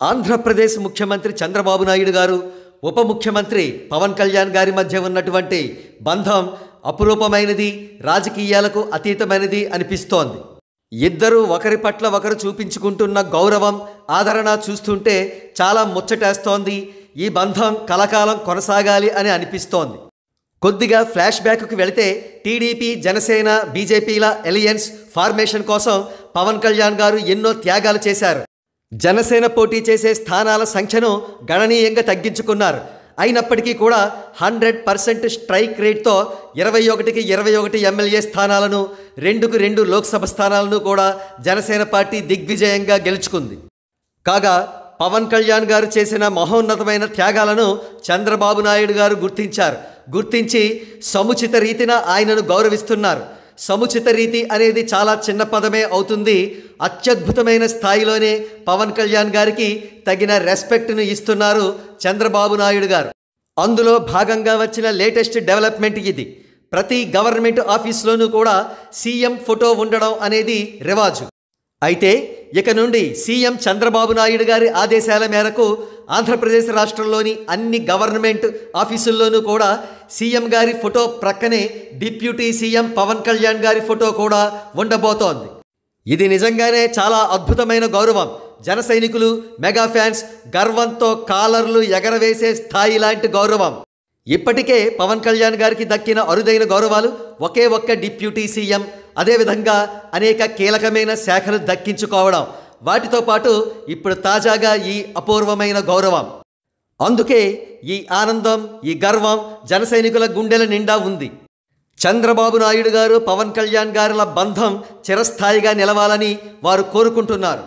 ఆంధ్రప్రదేశ్ ముఖ్యమంత్రి చంద్రబాబు నాయుడు గారు ఉప ముఖ్యమంత్రి పవన్ కళ్యాణ్ గారి మధ్య ఉన్నటువంటి బంధం అపురూపమైనది, రాజకీయాలకు అతీతమైనది అనిపిస్తోంది. ఇద్దరు ఒకరి పట్ల ఒకరు చూపించుకుంటున్న గౌరవం, ఆదరణ చూస్తుంటే చాలా ముచ్చటేస్తోంది. ఈ బంధం కలకాలం కొనసాగాలి అని అనిపిస్తోంది. కొద్దిగా ఫ్లాష్ బ్యాక్కు వెళితే టీడీపీ, జనసేన, బీజేపీల ఎలియన్స్ ఫార్మేషన్ కోసం పవన్ కళ్యాణ్ గారు ఎన్నో త్యాగాలు చేశారు. జనసేన పోటీ చేసే స్థానాల సంఖ్యను గణనీయంగా తగ్గించుకున్నారు. అయినప్పటికీ కూడా 100% స్ట్రైక్ రేట్తో 21కి 21 ఎమ్మెల్యే స్థానాలను, 2కు 2 లోక్సభ స్థానాలను కూడా జనసేన పార్టీ దిగ్విజయంగా గెలుచుకుంది. కాగా పవన్ కళ్యాణ్ గారు చేసిన మహోన్నతమైన త్యాగాలను చంద్రబాబు నాయుడు గారు గుర్తించి సముచిత రీతిన ఆయనను గౌరవిస్తున్నారు. సముచిత రీతి అనేది చాలా చిన్న పదమే అవుతుంది. అత్యద్భుతమైన స్థాయిలోనే పవన్ కళ్యాణ్ గారికి తగిన రెస్పెక్ట్ను ఇస్తున్నారు చంద్రబాబు నాయుడు గారు. అందులో భాగంగా వచ్చిన లేటెస్ట్ డెవలప్మెంట్ ఇది. ప్రతి గవర్నమెంట్ ఆఫీస్లోనూ కూడా సీఎం ఫోటో ఉండడం అనేది రివాజు. అయితే ఇక నుండి సీఎం చంద్రబాబు నాయుడు గారి ఆదేశాల మేరకు ఆంధ్రప్రదేశ్ రాష్ట్రంలోని అన్ని గవర్నమెంట్ ఆఫీసుల్లోనూ కూడా సీఎం గారి ఫోటో ప్రక్కనే డిప్యూటీ సీఎం పవన్ కళ్యాణ్ గారి ఫోటో కూడా ఉండబోతోంది. ఇది నిజంగానే చాలా అద్భుతమైన గౌరవం. జన సైనికులు, మెగా ఫ్యాన్స్ గర్వంతో కాలర్లు ఎగరవేసే స్థాయి లాంటి గౌరవం. ఇప్పటికే పవన్ కళ్యాణ్ గారికి దక్కిన అరుదైన గౌరవాలు ఒకే ఒక్క డిప్యూటీ సీఎం, అదేవిధంగా అనేక కీలకమైన శాఖలు దక్కించుకోవడం, వాటితో పాటు ఇప్పుడు తాజాగా ఈ అపూర్వమైన గౌరవం. అందుకే ఈ ఆనందం, ఈ గర్వం జన సైనికుల గుండెల నిండా ఉంది. చంద్రబాబు నాయుడు గారు, పవన్ కళ్యాణ్ గారుల బంధం చిరస్థాయిగా నిలవాలని వారు కోరుకుంటున్నారు.